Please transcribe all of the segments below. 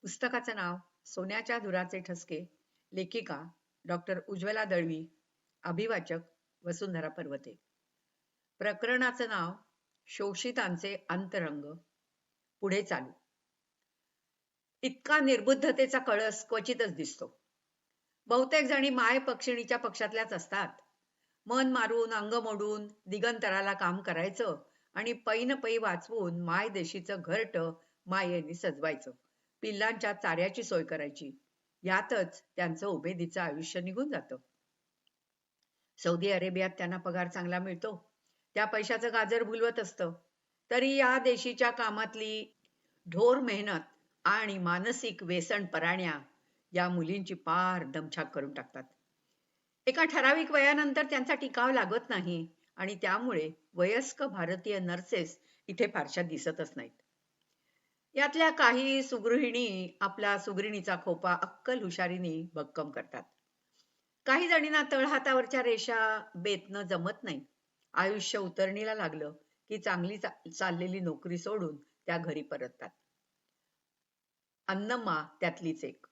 पुस्तकाचं नाव सोन्याच्या दुराचे ठसके. लेखिका डॉक्टर उज्ज्वला दळवी. अभिवाचक वसुंधरा पर्वते. प्रकरणाचं नाव शोषितांचे अंतरंग. पुढे चालू. इतका निर्बुद्धतेचा कळस क्वचितच दिसतो. बहुतेक जणी माय पक्षिणीच्या पक्षातल्याच असतात. मन मारून अंग मोडून दिगंतराला काम करायचं आणि पैन पै वाचवून माय देशीचं घरट मायेने सजवायचं. पिल्लांच्या चाऱ्याची सोय करायची. यातच त्यांचं उभेदीचं आयुष्य निघून जातं. सौदी अरेबियात त्यांना पगार चांगला मिळतो. त्या पैशाचं गाजर भुलवत असतं. तरी या देशीच्या कामातली ढोर मेहनत आणि मानसिक वेसण पराण्या या मुलींची पार दमछाक करून टाकतात. एका ठराविक वयानंतर त्यांचा टिकाव लागत नाही आणि त्यामुळे वयस्क भारतीय नर्सेस इथे फारशा दिसतच नाहीत. यातल्या काही सुगृहिणी आपला सुगृहिणीचा खोपा अक्कल हुशारीने भक्कम करतात. काही जणींना तळहातावरच्या रेषा बेतणं जमत नाही. आयुष्य उतरणीला लागलं की चांगली चाललेली नोकरी सोडून त्या घरी परततात. अन्नम्मा त्यातलीच एक.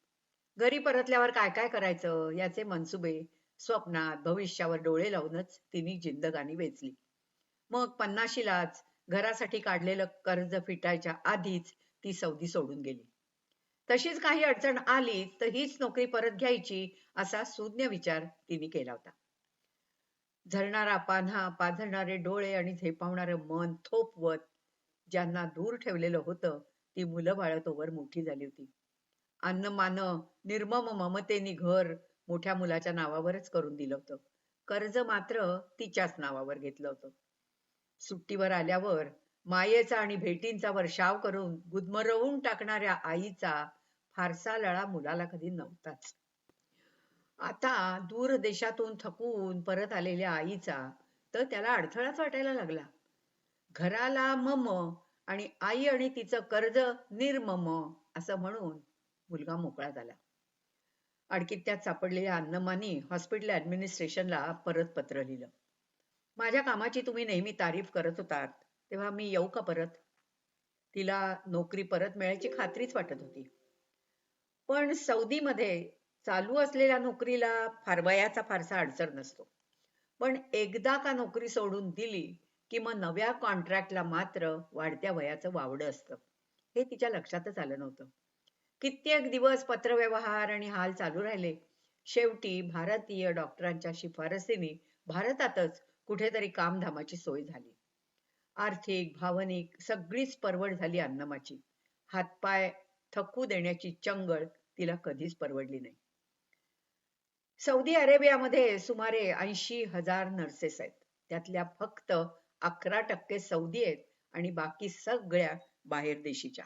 घरी परतल्यावर काय काय करायचं याचे मनसुबे स्वप्नात भविष्यावर डोळे लावूनच तिने जिंदगानी वेचली. मग 50शीलाच घरासाठी काढलेलं कर्ज फिटायच्या आधीच ती सौदी सोडून गेली. तशीच काही अडचण आली तर हीच नोकरी परत घ्यायची असा शून्य विचार तिने केला होता. झरणारा पान्हा, पाझरणारे डोळे आणि झेपावणारं मन थोपवत ज्यांना दूर ठेवलेलं होतं ती मुलं बाळ तोवर मोठी झाली होती. अन्नमानं निर्मम ममतेने घर मोठ्या मुलाच्या नावावरच करून दिलं होतं. कर्ज मात्र तिच्याच नावावर घेतलं होतं. सुट्टीवर आल्यावर मायेचा आणि भेटींचा वर्षाव करून गुदमरवून टाकणाऱ्या आईचा फारसा लळा मुलाला कधी नव्हताच. आता दूर देशातून थकून परत आलेल्या आईचा तर त्याला अडथळाच वाटायला लागला. घराला मम आणि आई आणि तिचं कर्ज निर्मम असं म्हणून मुलगा मोकळा झाला. अडकित्यात सापडलेल्या अन्नमानी हॉस्पिटल ऍडमिनिस्ट्रेशनला परत पत्र लिहिलं. माझ्या कामाची तुम्ही नेहमी तारीफ करत होतात तेव्हा मी येऊ का परत? तिला नोकरी परत मिळायची खात्रीच वाटत होती. पण सौदीमध्ये चालू असलेल्या नोकरीला वयाचा फारसा अडचण नसतो. पण एकदा का नोकरी सोडून दिली की मग नव्या कॉन्ट्रॅक्टला मात्र वाढत्या वयाचं वावडं असतं. हे तिच्या लक्षातच आलं नव्हतं. कित्येक दिवस पत्रव्यवहार आणि हाल चालू राहिले. शेवटी भारतीय डॉक्टरांच्या शिफारसीने भारतातच कुठेतरी कामधामाची सोय झाली. आर्थिक भावनिक सगळीच परवड झाली अन्नमाची. हातपाय थकू देण्याची चंगळ तिला कधीच परवडली नाही. सौदी अरेबियामध्ये सुमारे 80,000 नर्सेस आहेत. त्यातल्या फक्त 11% सौदी आहेत आणि बाकी सगळ्या बाहेर देशीच्या.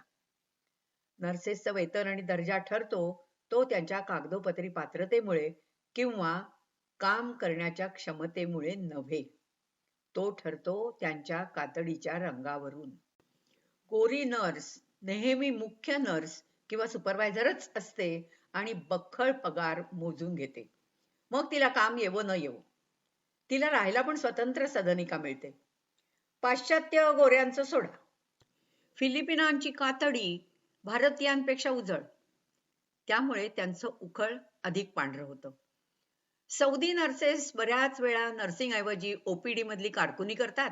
नर्सेसचं वेतन आणि दर्जा ठरतो तो त्यांच्या कागदोपत्री पात्रतेमुळे किंवा काम करण्याच्या क्षमतेमुळे नव्हे. तो ठरतो त्यांच्या कातडीच्या रंगावरून. गोरी नर्स नेहमी मुख्य नर्स किंवा सुपरवायझरच असते आणि बख्खळ पगार मोजून घेते. मग तिला काम येवो न येवो. तिला राहायला पण स्वतंत्र सदनिका मिळते. पाश्चात्य गोऱ्यांचं सोडा. फिलिपिनांची कातडी भारतीयांपेक्षा उजळ. त्यामुळे त्यांचं उखळ अधिक पांढरं होतं. सौदी नर्सेस बऱ्याच वेळा नर्सिंग ऐवजी ओपीडी मधली कारकुनी करतात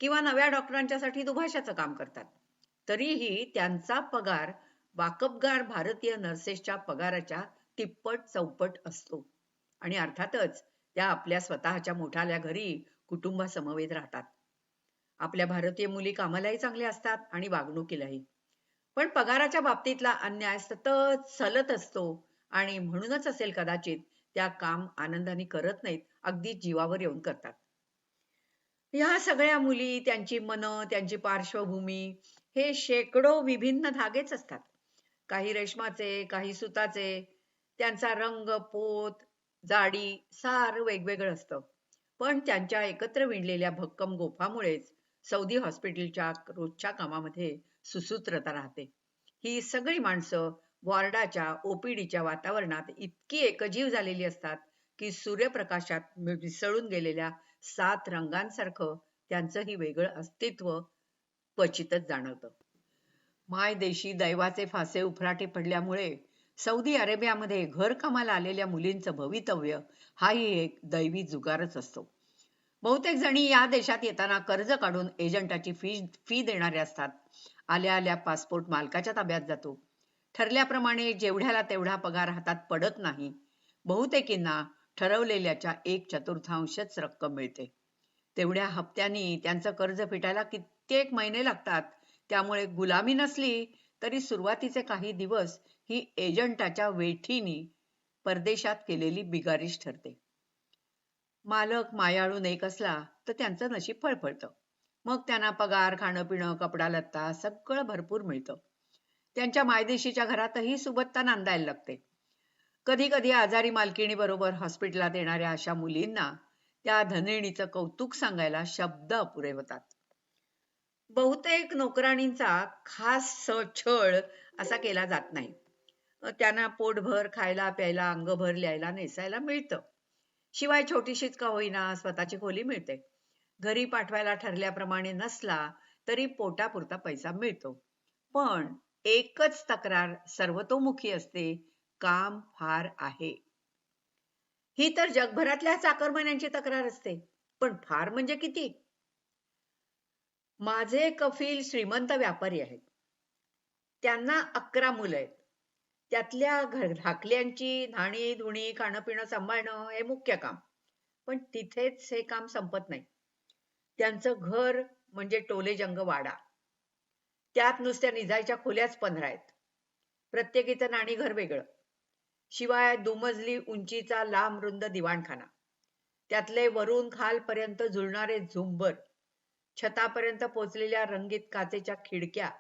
किंवा नव्या डॉक्टरांच्यासाठी दुभाषाचं काम करतात. तरीही त्यांचा पगार वाकबगार भारतीय नर्सेसच्या पगाराच्या तिप्पट चौपट असतो. आणि अर्थातच त्या आपल्या स्वतःच्या मोठाल्या घरी कुटुंबासमवेत राहतात. आपल्या भारतीय मुली कामालाही चांगल्या असतात आणि वागणुकीलाही. पण पगाराच्या बाबतीतला अन्याय सतत सलत असतो आणि म्हणूनच असेल कदाचित त्या काम आनंदाने करत नाहीत, अगदी जीवावर येऊन करतात. ह्या सगळ्या मुली, त्यांची मनं, त्यांची पार्श्वभूमी हे शेकडो विभिन्न धागेच असतात. काही रेशमाचे, काही सुताचे. त्यांचा रंग, पोत, जाडी सार वेगवेगळं असतं. पण त्यांच्या एकत्र विणलेल्या भक्कम गोफामुळेच सौदी हॉस्पिटलच्या रोजच्या कामामध्ये सुसूत्रता राहते. ही सगळी माणसं वॉर्डाच्या ओपीडीच्या वातावरणात इतकी एकजीव झालेली असतात की सूर्यप्रकाशात मिसळून गेलेल्या 7 रंगांसारखं त्यांचं ही वेगळं अस्तित्व क्वचितच जाणवतं. मायदेशी दैवाचे फासे उफराटे पडल्यामुळे सौदी अरेबियामध्ये घरकामाला आलेल्या मुलींचं भवितव्य हाही एक दैवी जुगारच असतो. बहुतेक जणी या देशात येताना कर्ज काढून एजंटाची फी देणारे असतात. आल्या आल्या पासपोर्ट मालकाच्या ताब्यात जातो. ठरल्याप्रमाणे जेवढ्याला तेवढा पगार हातात पडत नाही. बहुतेकींना ठरवलेल्याच्या 1/4 रक्कम मिळते. तेवढ्या हप्त्यांनी त्यांचं कर्ज फिटायला कित्येक महिने लागतात. त्यामुळे गुलामी नसली तरी सुरुवातीचे काही दिवस ही एजंटाच्या वेठीनी परदेशात केलेली बिगारीच ठरते. मालक मायाळू एक असला तर त्यांचं नशीब फळफळतं. मग त्यांना पगार, खाणं पिणं, कपडा लत्ता सगळं भरपूर मिळतं. त्यांच्या मायदेशीच्या घरातही सुबत्ता नांदायला लागते. कधी कधी आजारी मालकिणी बरोबर हॉस्पिटलात येणाऱ्या अशा मुलींना त्या धनिणीचं कौतुक सांगायला शब्द अपुरे होतात. बहुतेक नोकराणींचा खास छळ असा केला जात नाही. त्यांना पोटभर खायला प्यायला, अंगभर ल्यायला नेसायला मिळतं. शिवाय छोटीशीच का होईना स्वतःची खोली मिळते. घरी पाठवायला ठरल्याप्रमाणे नसला तरी पोटापुरता पैसा मिळतो. पण एकच तक्रार सर्वतोमुखी असते, काम फार आहे. ही तर जगभरातल्या चाकरमान्यांची तक्रार असते. पण फार म्हणजे किती? माझे कफील श्रीमंत व्यापारी आहेत. त्यांना 11 मुलं आहेत. त्यातल्या धाकल्यांची न्हाणी धुणी खाणं पिणं सांभाळणं हे मुख्य काम. पण तिथेच हे काम संपत नाही. त्यांचं घर म्हणजे टोलेजंग वाडा. त्यात नुसत्या निजायच्या खोल्याच 15 आहेत. प्रत्येकीचं नाणी घर वेगळं. शिवाय दुमजली उंचीचा लांब रुंद दिवाणखाना. त्यातले वरून खालपर्यंत झुलणारे झुंबर, छतापर्यंत पोचलेल्या रंगीत काचेच्या खिडक्या,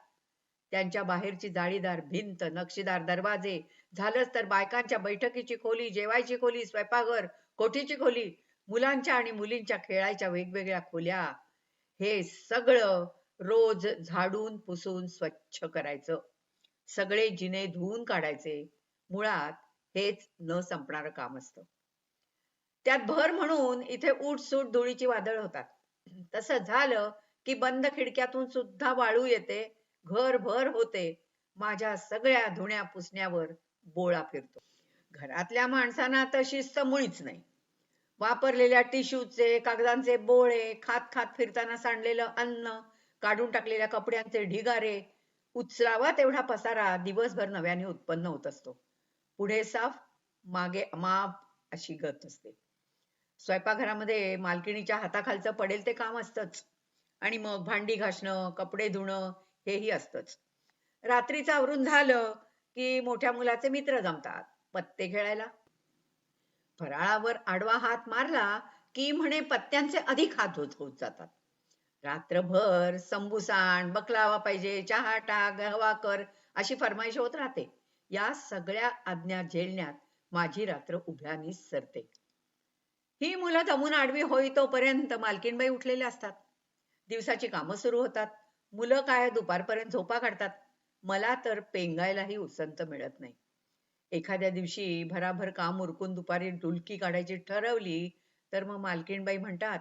त्यांच्या बाहेरची जाळीदार भिंत, नक्षीदार दरवाजे, झालंच तर बायकांच्या बैठकीची खोली, जेवायची खोली, स्वयंपाकघर, कोठीची खोली, मुलांच्या आणि मुलींच्या खेळायच्या वेगवेगळ्या खोल्या, हे सगळं रोज झाडून पुसून स्वच्छ करायचं. सगळे जिने धुवून काढायचे. मुळात हेच न संपणारं काम असतं. त्यात भर म्हणून इथे उठसूट धुळीची वादळ होतात. तसं झालं की बंद खिडक्यातून सुद्धा वाळू येते, घरभर होते. माझ्या सगळ्या धुण्या पुसण्यावर बोळा फिरतो. घरातल्या माणसांना तर शिस्त मुळीच नाही. वापरलेल्या टिश्यूचे, कागदांचे बोळे, खात खात फिरताना सांडलेलं अन्न, काढून टाकलेल्या कपड्यांचे ढिगारे, उचलावा तेवढा पसारा दिवसभर नव्याने उत्पन्न होत असतो. पुढे साफ, मागे माप अशी गत असते. स्वयंपाकघरामध्ये मालकिणीच्या हाताखालचं पडेल ते काम असतंच. आणि मग भांडी घासणं, कपडे धुणं हेही असतंच. रात्रीचं आवरून झालं की मोठ्या मुलाचे मित्र जमतात पत्ते खेळायला. फराळावर आडवा हात मारला की म्हणे पत्त्यांचे अधिक हात होत जातात. रात्रभर संबुसाण, बकलावा पाहिजे, चहा टाक, गहवा कर अशी फरमाईश होत राहते. या सगळ्या आज्ञा झेलण्यात माझी रात्र उभ्यानीच सरते. ही मुलं दमून आडवी होई तोपर्यंत मालकीणबाई उठलेल्या असतात. दिवसाची कामं सुरू होतात. मुलं काय दुपारपर्यंत झोपा काढतात. मला तर पेंगायलाही उसंत मिळत नाही. एखाद्या दिवशी भराभर काम उरकून दुपारी डुलकी काढायची ठरवली तर मग मालकीणबाई म्हणतात,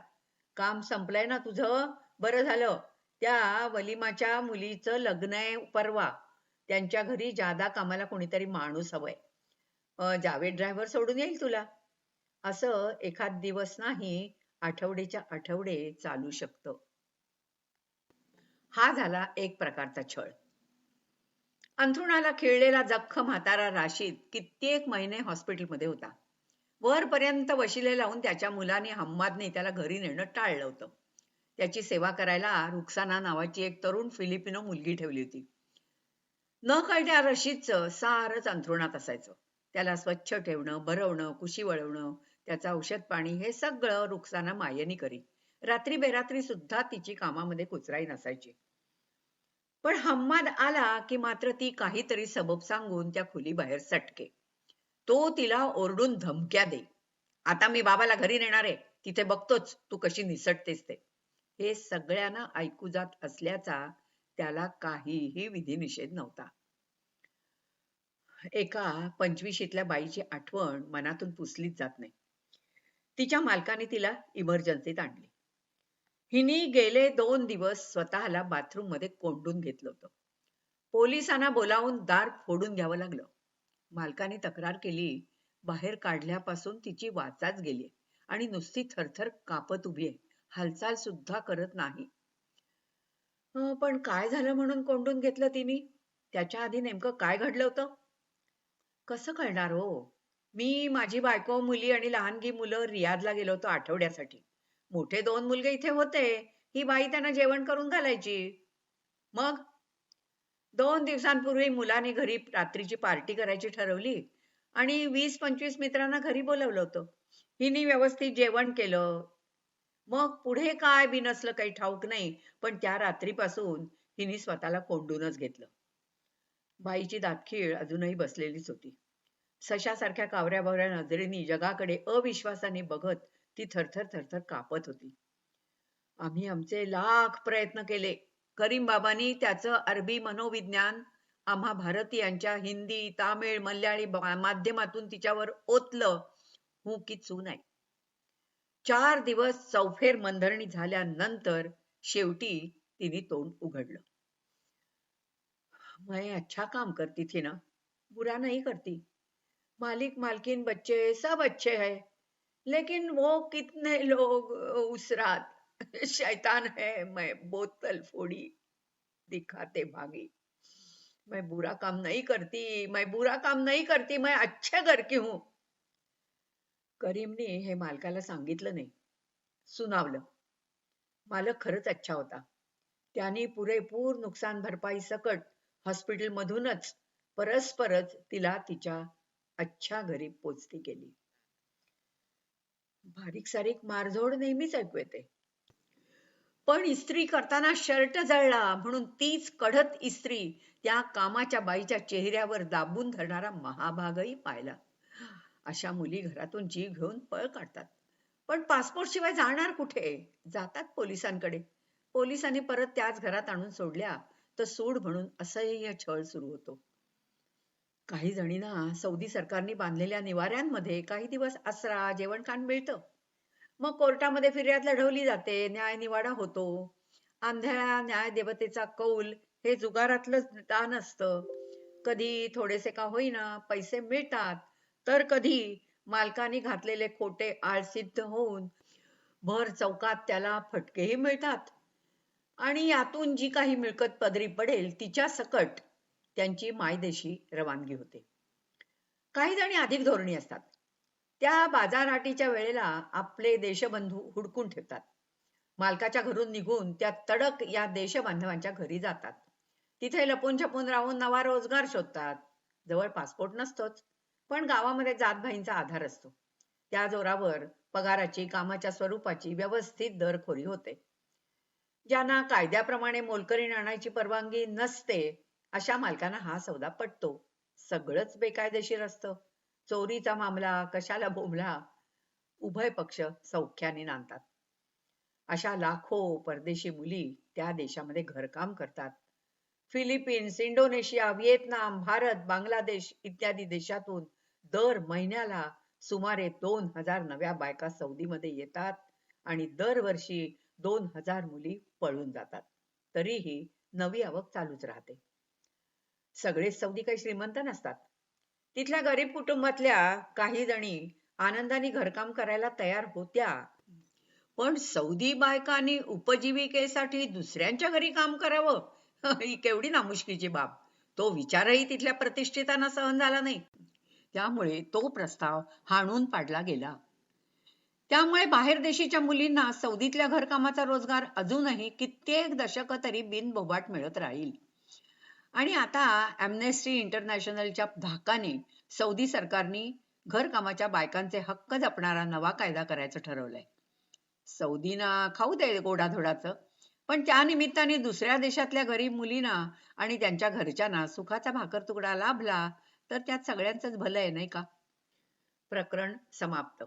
काम संपलंय ना तुझं? बरं झालं. त्या वलिमाच्या मुलीचं लग्न आहे परवा. त्यांच्या घरी जादा कामाला कोणीतरी माणूस हवंय. जावेद ड्रायव्हर सोडून येईल तुला. असं एखाद दिवस नाही, आठवड्याच्या आठवडे चालू शकतं. हा झाला एक प्रकारचा छळ. अंथरुणाला खिळलेला जख्ख म्हातारा राशीद कित्येक महिने हॉस्पिटलमध्ये होता. वरपर्यंत वशिले लावून त्याच्या मुलाने हम्मादने त्याला घरी नेणं टाळलं होतं. त्याची सेवा करायला रुक्साना नावाची एक तरुण फिलिपिनो मुलगी ठेवली होती. न कळत्या रशीदचं सारच अंथरुणात असायचं. त्याला स्वच्छ ठेवणं, भरवणं, कुशी वळवणं, त्याचं औषध पाणी हे सगळं रुक्साना मायेनी करी. रात्री बेरात्री सुद्धा तिची कामामध्ये कुचराई नसायची. पण हम्माद आला की मात्र ती काहीतरी सबब सांगून त्या खोलीबाहेर सटके. तो तिला ओरडून धमक्या दे. आता मी बाबाला घरी नेणार आहे, तिथे बघतोच तू कशी निसटतेस ते. हे सगळ्यांना ऐकू जात असल्याचा त्याला काहीही विधिनिषेध नव्हता. एका 25शीतल्या बाईची आठवण मनातून पुसलीच जात नाही. तिच्या मालकाने तिला इमर्जन्सीत आणली. हिने गेले 2 दिवस स्वतःला बाथरूम मध्ये कोंडून घेतलं होतं. पोलिसांना बोलावून दार फोडून घ्यावं लागलं. मालकाने तक्रार केली. बाहेर काढल्यापासून तिची वाचाच गेली आणि नुसती थरथर कापत उभी आहे. हालचाल सुद्धा करत नाही. पण काय झालं म्हणून कोंडून घेतलं तिने? त्याच्या आधी नेमकं काय घडलं होतं? कसं कळणार हो? मी, माझी बायको, मुली आणि लहानगी मुलं रियादला गेलो होतो आठवड्यासाठी. मोठे 2 मुलगे इथे होते. ही बाई त्यांना जेवण करून घालायची. मग 2 दिवसांपूर्वी मुलाने घरी रात्रीची पार्टी करायची ठरवली आणि 20-25 मित्रांना घरी बोलवलं होतं. हिने व्यवस्थित जेवण केलं. मग पुढे काय बिनसलं काही ठाऊक नाही, पण त्या रात्रीपासून हिने स्वतःला कोंडूनच घेतलं. बाईची दातखीळ अजूनही बसलेलीच होती. सशासारख्या कावऱ्या-बावऱ्या नजरेनी जगाकडे अविश्वासाने बघत ती थरथर थरथर कापत होती. आम्ही आमचे लाख प्रयत्न केले. करीम बाबांनी त्याचं अरबी मनोविज्ञान आम्हा भारतीयांच्या हिंदी, तामिळ, मल्याळी माध्यमातून तिच्यावर ओतलं. हूं की चू नाही. 4 दिवस चौफेर मंथरणी झाल्यानंतर शेवटी तिने तोंड उघडलं. मैं अच्छा काम करती थी ना, बुरा नहीं करती. मालिक मालकिन बच्चे सब अच्छे हैं, लेकिन वो कितने लोग उस रात शैतान है, मैं बोतल फोड़ी दिखाते भागी. मैं बुरा काम नहीं करती, मैं बुरा काम नहीं करती, मैं अच्छे घर की हूं. करीमने हे मालकाला सांगितलं नाही, सुनावलं. मालक खरंच अच्छा होता. त्याने पुरेपूर नुकसान भरपाई सकट हॉस्पिटलमधूनच परस्परच तिला तिच्या अच्छा घरी पोचती केली. बारीक सारीक मारझोड नेहमीच ऐकू येते, पण इस्त्री करताना शर्ट जळला म्हणून तीच कढत इस्त्री त्या कामाच्या बाईच्या चेहऱ्यावर दाबून धरणारा महाभागही पाहिला. अशा मुली घरातून जीव घेऊन पळ काढतात, पण पासपोर्ट शिवाय जाणार कुठे? जातात पोलिसांकडे. पोलिसांनी परत त्याच घरात आणून सोडल्या तर सूड म्हणून असह्य छळ सुरू होतो. काही जणींना सौदी सरकारने बांधलेल्या निवाऱ्यांमध्ये काही दिवस आसरा, जेवणखाण मिळतं. मग कोर्टामध्ये फिर्याद लढवली जाते, न्याय निवाडा होतो. आंधळ्या न्याय देवतेचा कौल हे जुगारातलं दान असतं. कधी थोडेसे का होईना पैसे मिळतात, तर कधी मालकाने घातलेले खोटे आळ सिद्ध होऊन भर चौकात त्याला फटकेही मिळतात आणि यातून जी काही मिळकत पदरी पडेल तिच्या सकट त्यांची मायदेशी रवानगी होते. काही जणी अधिक धोरणी असतात. त्या बाजारहाटीच्या वेळेला आपले देशबंधू हुडकून ठेवतात. मालकाच्या घरून निघून त्या तडक या देशबांधवांच्या घरी जातात. तिथे लपून छपून राहून नवा रोजगार शोधतात. जवळ पासपोर्ट नसतोच, पण गावामध्ये जातभाईंचा आधार असतो. त्या जोरावर पगाराची, कामाच्या स्वरूपाची व्यवस्थित दरखोरी होते. ज्यांना कायद्याप्रमाणे मोलकरीण आणायची परवानगी नसते, अशा मालकांना हा सौदा पटतो. सगळंच बेकायदेशीर असतं. चोरीचा मामला कशाला बोंबला, उभय पक्ष सौख्याने नांदतात. अशा लाखो परदेशी मुली त्या देशामध्ये घरकाम करतात. Philippines, Indonesia, Vietnam, Bharat, Bangladesh इत्यादी देशातून दर महिन्याला सुमारे 2000 नव्या बायका सौदीमध्ये येतात आणि दरवर्षी 2000 मुली पळून जातात. तरीही नवी आवक चालूच राहते. सगळेच सौदी काही श्रीमंत नसतात. तिथल्या गरीब कुटुंबातल्या काही जणी आनंदाने घरकाम करायला तयार होत्या, पण सौदी बायकांनी उपजीविकेसाठी दुसऱ्यांच्या घरी काम करावं ही केवढी नामुष्कीची बाब. तो विचारही तिथल्या प्रतिष्ठितांना सहन झाला नाही. त्यामुळे तो प्रस्ताव हाणून पाडला गेला. त्यामुळे बाहेरदेशीच्या मुलींना सौदीतल्या घरकामाचा रोजगार अजूनही कित्येक दशक तरी बिनबोबाट मिळत राहील. आणि आता अम्नेस्टी इंटरनॅशनलच्या धाकाने सौदी सरकारने घरकामाच्या बायकांचे हक्क जपणारा नवा कायदा करायचं ठरवलंय. सौदीना खाऊ दे गोडाधोडाचं, पण त्या निमित्ताने दुसऱ्या देशातल्या गरीब मुलींना आणि त्यांच्या घरच्यांना सुखाचा भाकर तुकडा लाभला तर त्यात सगळ्यांचंच भलं आहे, नाही का? प्रकरण समाप्त.